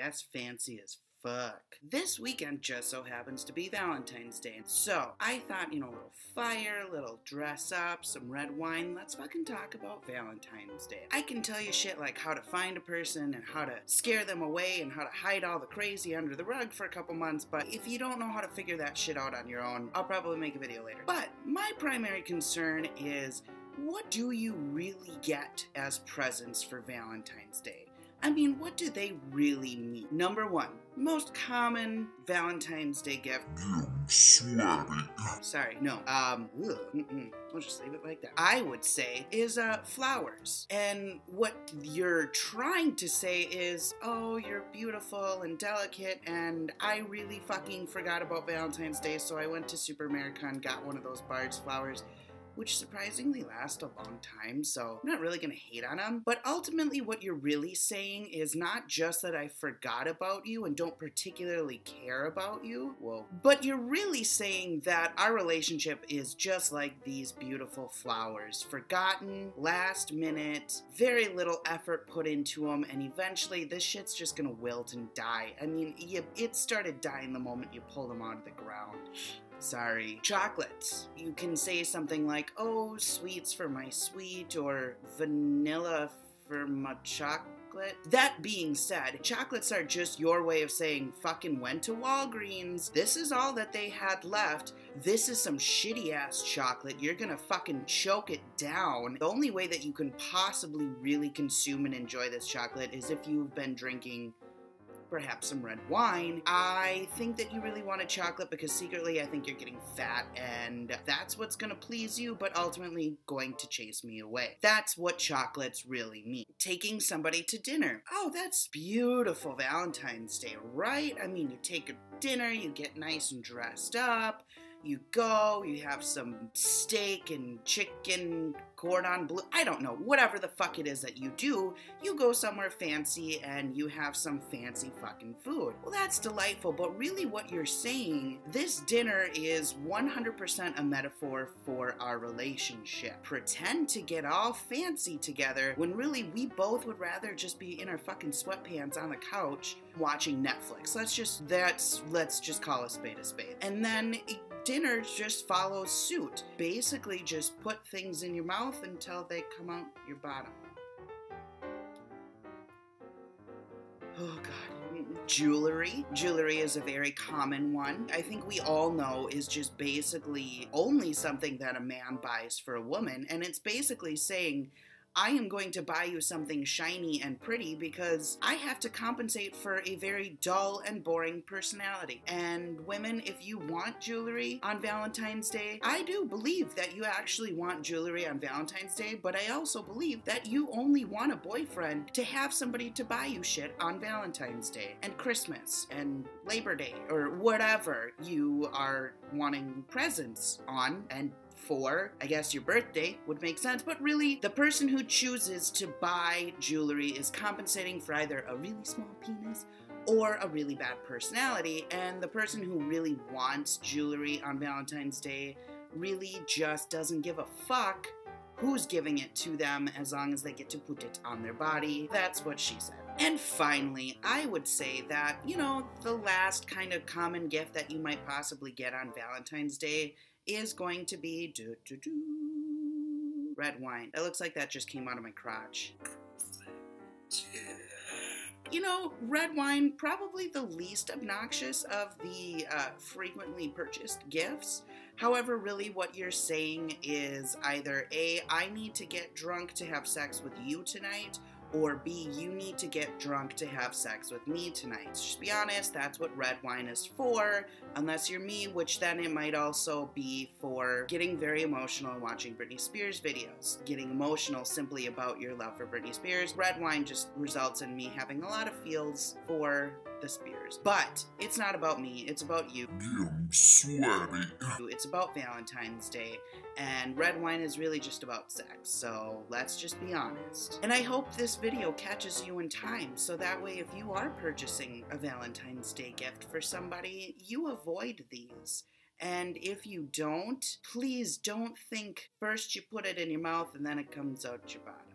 That's fancy as fuck. This weekend just so happens to be Valentine's Day. So I thought, a little fire, little dress up, some red wine. Let's fucking talk about Valentine's Day. I can tell you shit like how to find a person and how to scare them away and how to hide all the crazy under the rug for a couple months. But if you don't know how to figure that shit out on your own, I'll probably make a video later. But my primary concern is, what do you really get as presents for Valentine's Day? I mean, what do they really mean? Number one, most common Valentine's Day gift. Sorry, no. We'll just leave it like that. I would say is flowers. And what you're trying to say is, oh, you're beautiful and delicate, and I really fucking forgot about Valentine's Day, so I went to Super America and got one of those Bard's flowers, which surprisingly last a long time, so I'm not really gonna hate on them. But ultimately what you're really saying is not just that I forgot about you and don't particularly care about you, but you're really saying that our relationship is just like these beautiful flowers. Forgotten, last minute, very little effort put into them, and eventually this shit's just gonna wilt and die. I mean, it started dying the moment you pulled them out of the ground. Sorry. Chocolates. You can say something like, oh, sweets for my sweet, or vanilla for my chocolate. That being said, chocolates are just your way of saying, fucking went to Walgreens. This is all that they had left. This is some shitty ass chocolate. You're gonna fucking choke it down. The only way that you can possibly really consume and enjoy this chocolate is if you've been drinking perhaps some red wine. I think that you really want a chocolate because secretly I think you're getting fat, and that's what's gonna please you, but ultimately going to chase me away. That's what chocolates really mean. Taking somebody to dinner. Oh, that's beautiful Valentine's Day, right? I mean, you take a dinner, you get nice and dressed up, you go, you have some steak and chicken, cordon bleu, I don't know, whatever the fuck it is that you do, you go somewhere fancy and you have some fancy fucking food. Well, that's delightful, but really what you're saying, this dinner is 100% a metaphor for our relationship. Pretend to get all fancy together when really we both would rather just be in our fucking sweatpants on the couch watching Netflix. Let's just call a spade a spade. And then dinner just follows suit. Basically just put things in your mouth until they come out your bottom. Oh God. Jewelry. Jewelry is a very common one. I think we all know is just basically only something that a man buys for a woman, and it's basically saying, I am going to buy you something shiny and pretty because I have to compensate for a very dull and boring personality. And women, if you want jewelry on Valentine's Day, I do believe that you actually want jewelry on Valentine's Day, but I also believe that you only want a boyfriend to have somebody to buy you shit on Valentine's Day and Christmas and Labor Day or whatever you are wanting presents on, and for, I guess your birthday would make sense, but really the person who chooses to buy jewelry is compensating for either a really small penis or a really bad personality, and the person who really wants jewelry on Valentine's Day really just doesn't give a fuck who's giving it to them as long as they get to put it on their body. That's what she said. And finally, I would say that, the last kind of common gift that you might possibly get on Valentine's Day is going to be red wine. It looks like that just came out of my crotch. Red wine, probably the least obnoxious of the frequently purchased gifts. However, really what you're saying is either A, I need to get drunk to have sex with you tonight, or B, you need to get drunk to have sex with me tonight. Just be honest, that's what red wine is for, unless you're me, which then it might also be for getting very emotional and watching Britney Spears videos. Getting emotional simply about your love for Britney Spears. Red wine just results in me having a lot of feels for the Spears. But it's not about me, it's about you. I'm sweaty. It's about Valentine's Day, and red wine is really just about sex, so let's just be honest. And I hope this video catches you in time, so that way if you are purchasing a Valentine's Day gift for somebody, you avoid these. And if you don't, please don't think first you put it in your mouth and then it comes out your body.